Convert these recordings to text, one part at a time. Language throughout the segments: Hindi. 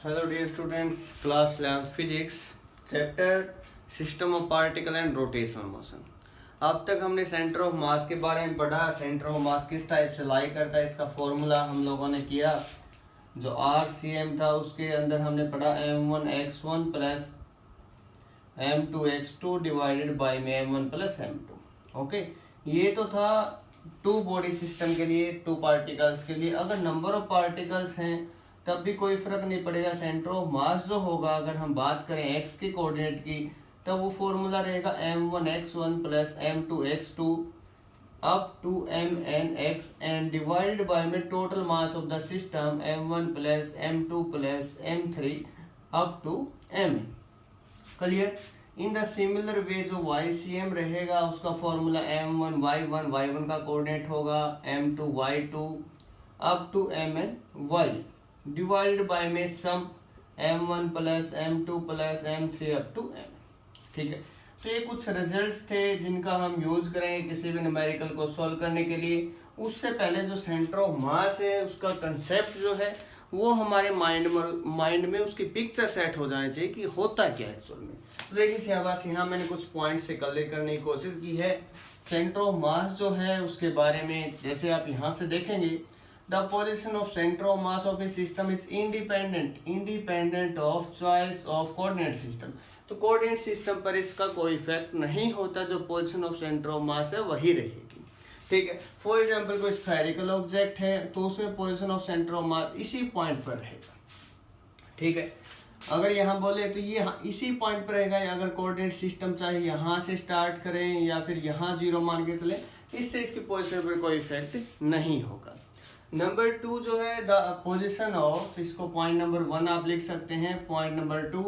Hello dear students, class 11th physics, chapter system of particle and rotational motion. अब तक हमने सेंटर ऑफ मास के बारे में पढ़ा। सेंटर ऑफ मास किस टाइप से लाई करता है, इसका फॉर्मूला हम लोगों ने किया। जो RCM था उसके अंदर हमने पढ़ा m1x1 plus m2x2 divided by में m1 प्लस m2। ओके, ये तो था टू बॉडी सिस्टम के लिए, टू पार्टिकल्स के लिए। अगर नंबर ऑफ पार्टिकल्स हैं तब भी कोई फर्क नहीं पड़ेगा। सेंटर ऑफ मास जो होगा, अगर हम बात करें x के कोऑर्डिनेट की, तब वो फॉर्मूला रहेगा m1x1 plus m2x2 up to mnxn divided by M total mass of the system m1 plus m2 plus m3 up to mn। Clear. In the similar way जो YCM रहेगा उसका फॉर्मूला m1y1 का कोऑर्डिनेट होगा m2y2 up to mny divided by में sum m1 plus m2 plus m3 up to m। ठीक है, तो ये कुछ रिजल्ट्स थे जिनका हम यूज करेंगे किसी भी न्यूमेरिकल को सॉल्व करने के लिए। उससे पहले जो सेंटर ऑफ मास है उसका कंसेप्ट जो है वो हमारे माइंड में उसकी पिक्चर सेट हो जानी चाहिए कि होता क्या है एक्चुअल में। तो देखिए शाबाश, यहाँ मैंने कुछ पॉइंट से क्लियर करने की कोशिश की है। सेंटर ऑफ मास जो है उसके बारे में जैसे आप यहाँ से देखेंगे, the position of center of mass of a system is independent of choice of coordinate system। तो कोऑर्डिनेट सिस्टम पर इसका कोई इफेक्ट नहीं होता, जो पोजीशन ऑफ सेंटर ऑफ मास है वही रहेगी। ठीक है, फॉर एग्जांपल कोई स्फेरिकल ऑब्जेक्ट है तो उसमें पोजीशन ऑफ सेंटर ऑफ मास इसी पॉइंट पर रहेगा। ठीक है, अगर यहाँ बोले तो ये इसी पॉइंट पर रहेगा। अगर कोऑर्डिनेट सिस्टम चाहे यहाँ से स्टार्ट करें या फिर यहाँ 0 मान के चले, इससे इसकी पोजीशन पर कोई इफेक्ट नहीं होगा। नंबर 2 जो है द पोजीशन ऑफ, इसको पॉइंट नंबर 1 आप लिख सकते हैं। Point number 2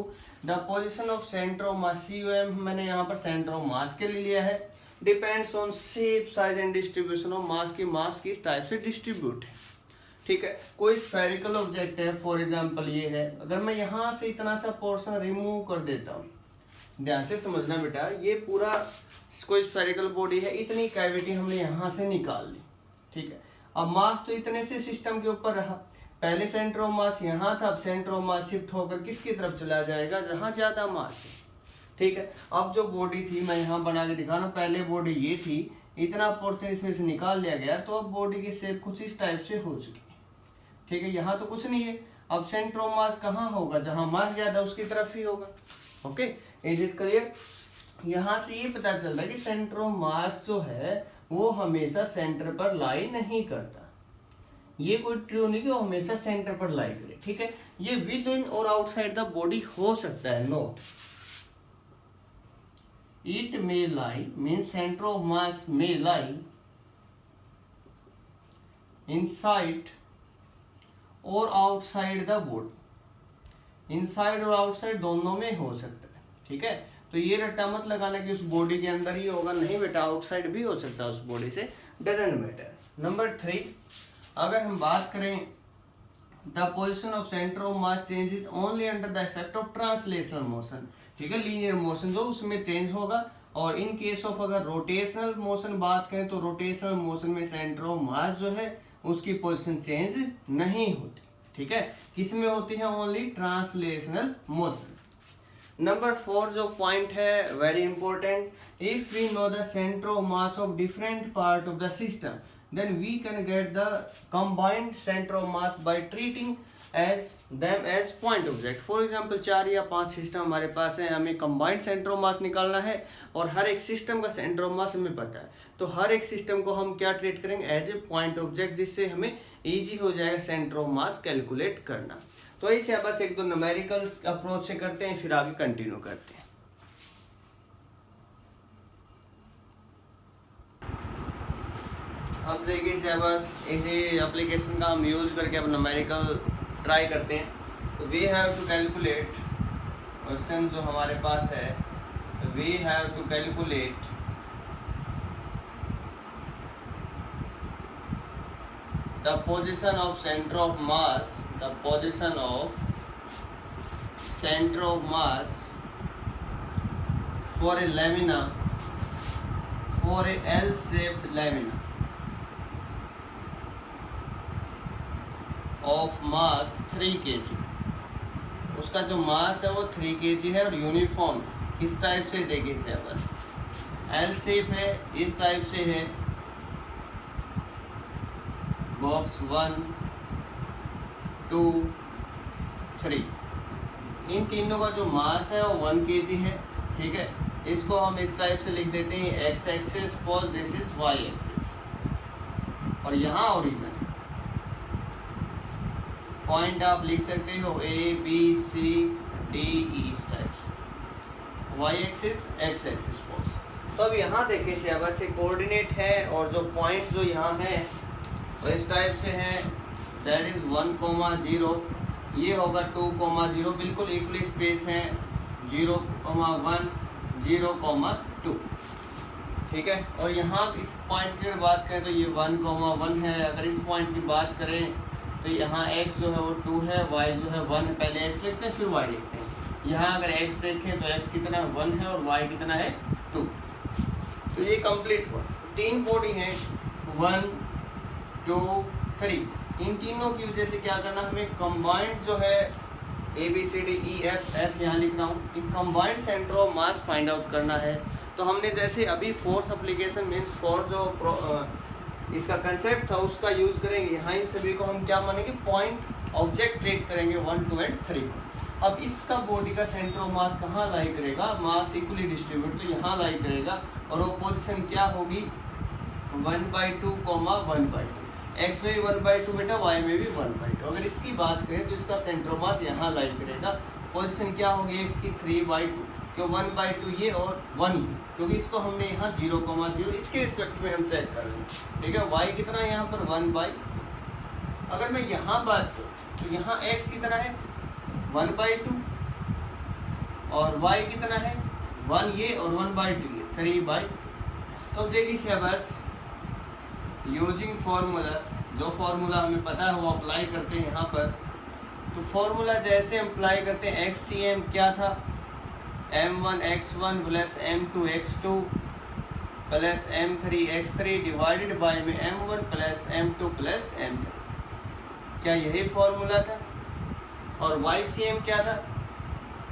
the position of centre of mass, COM मैंने यहाँ पर सेंटर ऑफ मास के लिए लिया है, depends on shape size and distribution of mass की मास किस टाइप से डिस्ट्रीब्यूट है। ठीक है, कोई स्फेरिकल ऑब्जेक्ट है, फॉर एग्जांपल ये है, अगर मैं यहाँ से इतना सा पोर्शन रिमूव कर देता हूँ, ध्यान से समझना बेटा, ये पूरा कोई स्फेरिकल बॉडी है, इतनी कैविटी हमने यहाँ से निकाल ली। ठीक है, अब मास तो इतने से सिस्टम के ऊपर रहा, पहले सेंटर ऑफ मास यहाँ था, अब सेंटर ऑफ मास शिफ्ट होकर किसकी तरफ चला जाएगा, जहाँ ज्यादा मास है। ठीक है, अब जो बॉडी थी मैं यहाँ बना के दिखा रहा हूँ, पहले बॉडी ये थी, इतना पोर्शन इसमें से निकाल लिया गया, तो अब बॉडी की शेप कुछ इस टाइप से हो चुकी है। ठीक है, यहाँ तो कुछ नहीं है, अब सेंटर ऑफ मास कहाँ होगा, जहाँ मास ज्यादा उसकी तरफ ही होगा। Okay, is it clear. यहाँ से ये पता चल रहा है कि सेंटर ऑफ मास जो है वो हमेशा सेंटर पर लाई नहीं करता। ये कोई ट्रू नहीं कि वो हमेशा सेंटर पर लाई करे। ठीक है, ये विद इन और आउटसाइड द बॉडी हो सकता है। Note, it may lie mean centre of mass may lie inside और आउटसाइड द बॉडी। इनसाइड और आउटसाइड दोनों में हो सकता है। ठीक है, तो ये रट्टा मत लगाना कि उस बॉडी के अंदर ही होगा, नहीं बेटा, आउटसाइड भी हो सकता है उस बॉडी से, डजंट मैटर। नंबर 3, अगर हम बात करें the position of centre of mass changes only under the effect of translational motion. ठीक है, लीनियर मोशन जो उसमें चेंज होगा, और इन केस ऑफ अगर रोटेशनल मोशन बात करें तो रोटेशनल मोशन में सेंटर ऑफ मास जो है उसकी पोजीशन चेंज नहीं होती। ठीक है, किसमें होती है, ओनली ट्रांसलेशनल मोशन। नंबर 4 जो पॉइंट है very important, if we know the centre of mass of different part of the system then we can get the combined centre of mass by treating them as point object. For example 4 या 5 सिस्टम हमारे पास है, हमें कंबाइंड सेंटर ऑफ मास निकालना है और हर एक सिस्टम का सेंटर ऑफ मास हमें पता है, तो हर एक सिस्टम को हम क्या ट्रीट करेंगे, एज ए पॉइंट ऑब्जेक्ट, जिससे हमें इजी हो जाएगा सेंटर ऑफ मास कैलकुलेट करना। तो ऐसे बस एक दो न्यूमेरिकल्स अप्रोच से करते हैं, फिर आगे कंटिन्यू करते हैं। अब देखिए बस इसी एप्लीकेशन का हम यूज करके अब न्यूमेरिकल ट्राई करते हैं। We have to calculate, question जो हमारे पास है, we have to calculate the position of centre of mass, the position of centre of mass for a lamina, for a L shaped lamina of mass 3 kg। उसका जो मास है वो 3 kg है और यूनिफॉर्म किस टाइप से देखिए इसे बस एल शेप है, इस टाइप से है, बॉक्स 1 2 3, इन तीनों का जो मास है वो 1 kg है, ठीक है। इसको हम इस टाइप से लिख देते हैं X axis for this is Y axis, और यहाँ ओरिजिन पॉइंट आप लिख सकते हो A B C D E इस टाइप से, Y axis X axis force. तो अब यहाँ देखिए शाबाश से कोऑर्डिनेट है और जो पॉइंट जो यहाँ है वो इस टाइप से है, दैट इज 1,0, ये होगा 2,0, बिल्कुल इक्वली स्पेस है 0,1 0,2, ठीक है। और यहाँ इस पॉइंट की बात करें तो ये 1,1 है। अगर इस पॉइंट की बात करें तो यहाँ x जो है वो 2 है, y जो है 1 है, पहले x लिखते हैं फिर y लिखते हैं। यहाँ अगर x देखें तो x कितना है 1 है और y कितना है 2। तो ये कंप्लीट हुआ। 3 बॉडी हैं 1 2 3, इन तीनों की वजह से क्या करना, हमें कंबाइंड जो है ABCDEF यहाँ लिख रहा हूँ, एक combined centre of mass find out करना है। तो हमने जैसे अभी फोर्थ एप्लीकेशन मीन्स फोर्थ जो इसका कंसेप्ट था उसका यूज़ करेंगे। यहाँ इन सभी को हम क्या मानेंगे, पॉइंट ऑब्जेक्ट ट्रीट करेंगे 1 2 and 3 को। अब इसका बॉडी का सेंटर ऑफ मास कहाँ लाई करेगा, मास इक्वली डिस्ट्रीब्यूट, तो यहाँ लाई करेगा और वो पोजिशन क्या होगी 1/2, 1/2, x में भी 1/2 बेटा, y में भी 1/2। अगर इसकी बात करें तो इसका सेंटर ऑफ मास यहाँ लाई करेगा, पोजीशन क्या होगी x की 3/2, क्यों 1/2 ये और 1 ये, क्योंकि इसको हमने यहाँ 0,0 इसके रिस्पेक्ट में हम चेक कर रहे हैं, ठीक है। y कितना है यहाँ पर 1/, अगर मैं यहाँ बात करूँ तो यहाँ x कितना है 1/2 और y कितना है 1 ये और 1/2 ये 3/2। तो देखिए शाबाश, यूजिंग फार्मूला, जो फार्मूला हमें पता है वो अप्लाई करते हैं यहाँ पर। तो फार्मूला जैसे अप्लाई करते हैं XCM क्या था, m1x1 plus m2x2 plus m3x3 divided by में m1 plus m2 plus m3, क्या यही फार्मूला था। और YCM क्या था,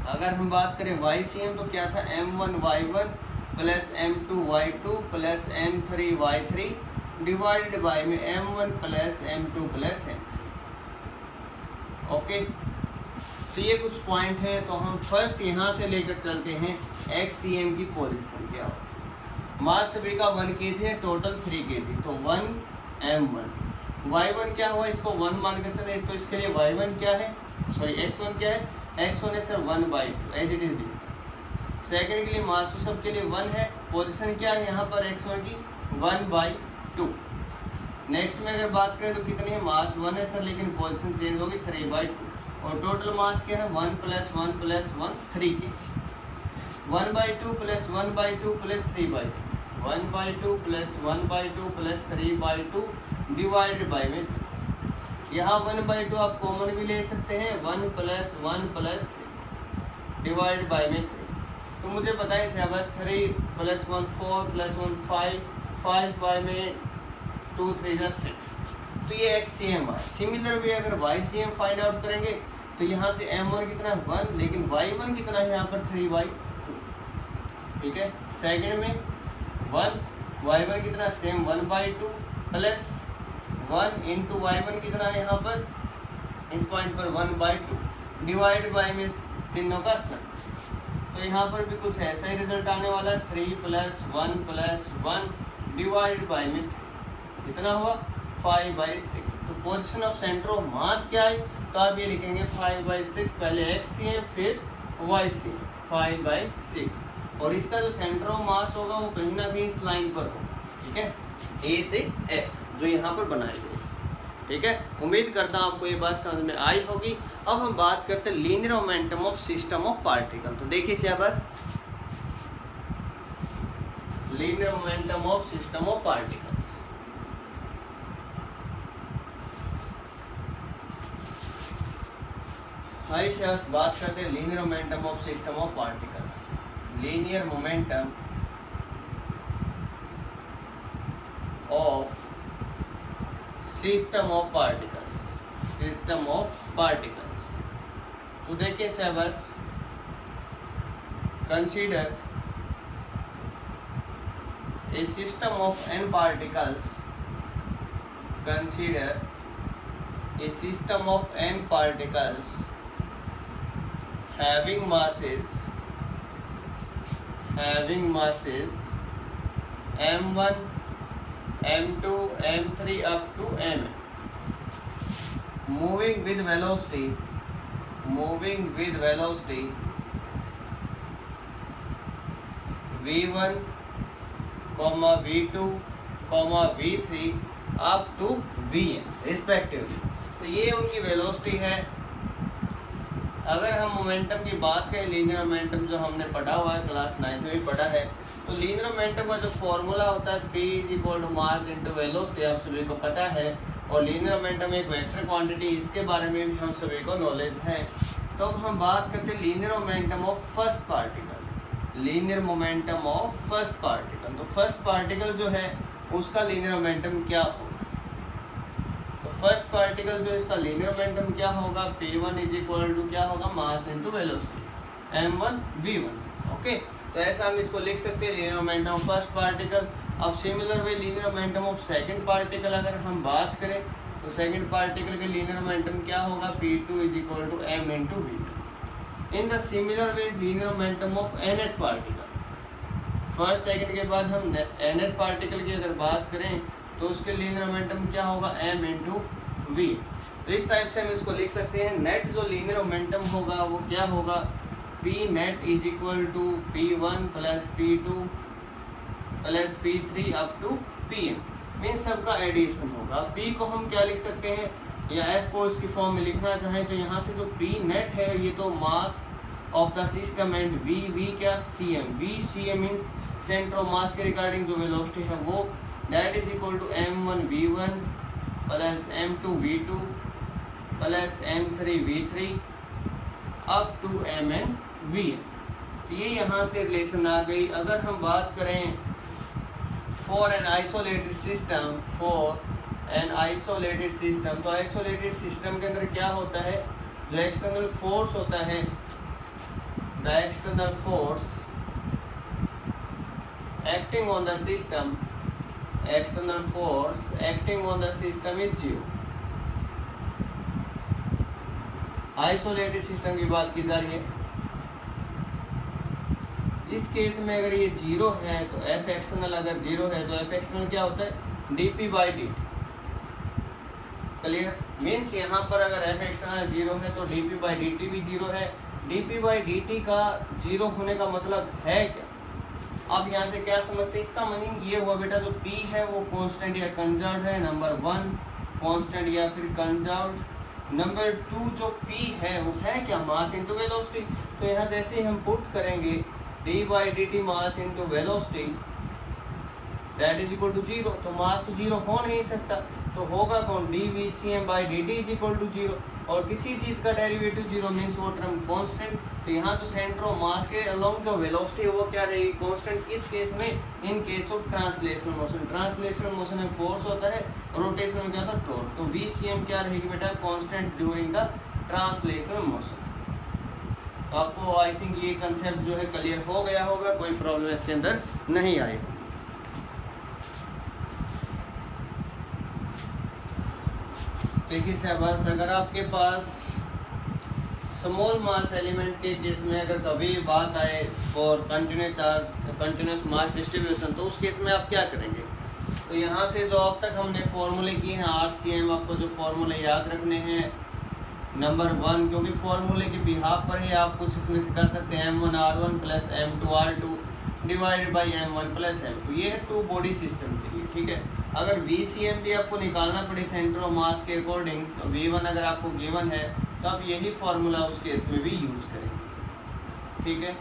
अगर हम बात करें YCM तो क्या था m1y1 plus m2y2 plus m3y3 divided by में m1 plus m2 plus m3, okay. तो ये कुछ पॉइंट है। तो हम फर्स्ट यहाँ से लेकर चलते हैं XCM की पोजीशन क्या हो। मास सभी का 1 kg है, टोटल 3 kg, तो 1 m1, y1 क्या हुआ, इसको 1 मानकर चले, तो इसके लिए y1 क्या है, सॉरी x1 क्या है, x1 है सर 1/2 एज इट इज लिखते। सेकंड के लिए मास तो सबके लिए 1 है, पोजीशन क्या है यहाँ पर x1 की 1/2। नेक्स्ट में अगर बात करें तो कितनी है, मास 1 है सर लेकिन पोजीशन चेंज होगी 3/2, और टोटल मास क्या है 1 + 1 + 1 3 kg। 1/2 + 1/2 + 3/2, 1/2 + 1/2 + 3/2 डिवाइडेड बाय में 3। यहाँ 1/2 आप कॉमन भी ले सकते हैं, 1 + 1 + 3 डिवाइड बाय में 3। तो मुझे पता है शाबाश 3 + 1 4 + 1 5, 5 बाय में 2 3 6। तो ये XCM है। सिमिलर वे अगर YCM फाइंड आउट करेंगे तो यहाँ से M1 कितना है 1, लेकिन Y1 कितना है यहाँ पर 3/2, ठीक है। सेकंड में 1, Y1 कितना सेम 1/2 प्लस 1 इंटू Y1 कितना है यहाँ पर इस पॉइंट पर 1/2 डिवाइड बाय में तीनों का सम। तो यहाँ पर भी कुछ ऐसा ही रिजल्ट आने वाला है, 3 + 1 + 1 डिवाइड बाय में 3, कितना हुआ 5/6। तो पोजीशन ऑफ सेंटर ऑफ मास क्या है, तो आप ये लिखेंगे 5/6, पहले XCM फिर YCM 5/6, और इसका जो सेंटर ऑफ मास होगा वो कहीं ना कहीं इस लाइन पर होगा, ठीक है, A से F जो यहाँ पर बनाई गई, ठीक है। उम्मीद करता हूँ आपको ये बात समझ में आई होगी। अब हम बात करते हैं linear momentum of system of particle. तो देखिए शाबाश, linear momentum of system of particles. High शाबाश, बात करते हैं linear momentum of system of particles. Linear momentum of system of particles, system of particles. तो देखिए syllabus, consider a system of n particles, consider a system of n particles having masses m1, m2, m3 up to m, moving with velocity v1, v2, v3 up to vn respectively. तो ये उनकी वेलोसिटी है। अगर हम मोमेंटम की बात करें, लीनियर मोमेंटम जो हमने पढ़ा हुआ है, क्लास 9 में भी पढ़ा है, तो लीनियर मोमेंटम का जो फॉर्मूला होता है P = मास इंटू वेलोसिटी, आप सभी को पता है। और लीनियर मोमेंटम एक वेक्टर क्वांटिटी, इसके बारे में भी हम सभी को नॉलेज है। तो अब हम बात करते हैं linear momentum of first particle. Linear momentum of first particle, तो फर्स्ट पार्टिकल जो है उसका लीनियर मोमेंटम क्या होगा? तो फर्स्ट पार्टिकल जो इसका लीनियर मोमेंटम क्या होगा? P1 = क्या होगा? मास into velocity m1 v1। Okay, तो ऐसा हम इसको लिख सकते हैं, linear momentum of first particle. अब similar way linear momentum of second particle अगर हम बात करें, तो सेकंड पार्टिकल के लीनियर मोमेंटम क्या होगा? P2 = m into v2। In the similar way linear momentum of nth particle, first second के बाद हम nth पार्टिकल की अगर बात करें, तो उसके लीनियर मोमेंटम क्या होगा? m into v। तो इस टाइप से हम इसको लिख सकते हैं। नेट जो लीनियर मोमेंटम होगा वो क्या होगा? P net = P1 + P2 + P3 up to Pn। इन सब का एडिशन होगा। P को हम क्या लिख सकते हैं, या F को इसकी फॉर्म में लिखना चाहें तो यहाँ से जो P net है ये तो mass of the system, and V क्या? Cm। V Cm means centre of mass के रिगार्डिंग जो वेलोसिटी है वो, that is equal to m1 v1 + m2 v2 + m3 v3 up to mn vn। तो ये यहाँ से रिलेशन आ गई। अगर हम बात करें फॉर एन आइसोलेटेड सिस्टम, तो आइसोलेटेड सिस्टम के अंदर क्या होता है? जो एक्सटर्नल फोर्स होता है, the external force acting on the system is 0। Isolated system की बात की जा रही है। इस केस में अगर ये 0 है तो F एक्सटर्नल अगर 0 है तो F एक्सटर्नल क्या होता है? dp/dt। क्लियर? मीन्स यहाँ पर अगर F एक्सटर्नल 0 है तो dp/dt भी 0 है। dp/dt का 0 होने का मतलब है क्या? अब यहाँ से क्या समझते हैं? इसका मीनिंग ये हुआ बेटा, जो P है वो कांस्टेंट या कंजर्व्ड है, नंबर 1 कांस्टेंट या फिर कंजर्व्ड। नंबर 2 जो P है वो है क्या? Mass into velocity. तो यहाँ जैसे ही हम पुट करेंगे d/dt mass into velocity that is equal to 0, तो मास तो 0 हो नहीं सकता, तो होगा कौन? dVcm/dt = 0। और किसी चीज़ का डेरिवेटिव 0 मीन्स वो टर्म कांस्टेंट। तो यहाँ जो सेंटर ऑफ मास के अलोंग जो वेलोसिटी है वो क्या रहेगी? कांस्टेंट। किस केस में? In case of translational motion. Translational motion में फोर्स होता है, रोटेशन में क्या होता है? टॉर्क। तो Vcm क्या रहेगी बेटा? Constant during the translational motion. तो आपको आई थिंक ये कंसेप्ट जो है क्लियर हो गया होगा, कोई प्रॉब्लम इसके अंदर नहीं आई होगी। देखिए शाबाश, अगर आपके पास स्मॉल मास एलिमेंट के केस में अगर कभी बात आए फॉर कंटिन्यूस मास डिस्ट्रीब्यूशन, तो उस केस में आप क्या करेंगे? तो यहाँ से जो अब तक हमने फॉर्मूले किए हैं RCM, आपको जो फॉर्मूले याद रखने हैं, नंबर 1, क्योंकि फॉर्मूले के बिहाफ पर ही आप कुछ इसमें से कर सकते हैं। m1r1 + m2r2 / m1 + m2। ये है टू बॉडी सिस्टम के लिए, ठीक है। अगर VCM भी आपको निकालना पड़े सेंटर ऑफ मास के अकॉर्डिंग, तो V1 अगर आपको गिवन है तो आप यही फॉर्मूला उस केस में भी यूज करेंगे, ठीक है।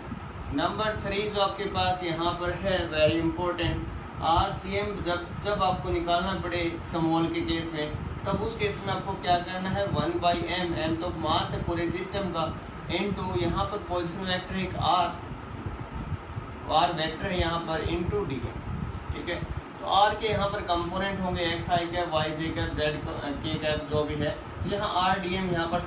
नंबर 3 जो आपके पास यहाँ पर है, वेरी इंपॉर्टेंट, RCM जब आपको निकालना पड़े स्मॉल के केस में, तब उस केस में आपको क्या करना है? 1/m, m तो मास है पूरे सिस्टम का, इनटू यहाँ पर पोजीशन वेक्टर एक r वेक्टर है यहाँ पर, इनटू dm, ठीक है। तो r के यहाँ पर कंपोनेंट होंगे x i cap, y j cap, z k cap जो भी है, तो यहाँ RDM यहाँ पर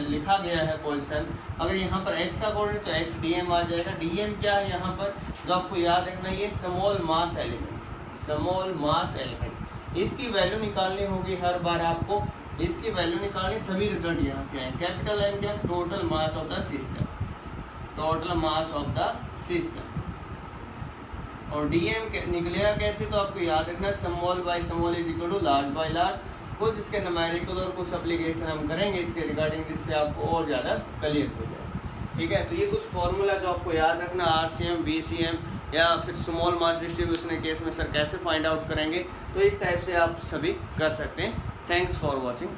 लिखा गया है पोजीशन। अगर यहाँ पर x का कोऑर्डिनेट तो XDM आ जाएगा। DM क्या है यहाँ पर जो आपको याद रखना है, ये small mass element, small mass element. इसकी वैल्यू निकालनी होगी हर बार आपको, इसकी वैल्यू निकालनी, सभी रिजल्ट यहाँ से आए। कैपिटल M क्या, total mass of the system, total mass of the system. और DM निकलेगा कैसे, तो आपको याद रखना small by small is equal to large by large. कुछ इसके न्यूमेरिकल और कुछ एप्लीकेशन हम करेंगे इसके रिगार्डिंग, जिससे आपको और ज़्यादा क्लियर हो जाए। ठीक है, तो ये कुछ फॉर्मूला जो आपको याद रखना, RCM, BCM या फिर स्मॉल मास डिस्ट्रीब्यूशन के केस में सर कैसे फाइंड आउट करेंगे, तो इस टाइप से आप सभी कर सकते हैं। Thanks for watching.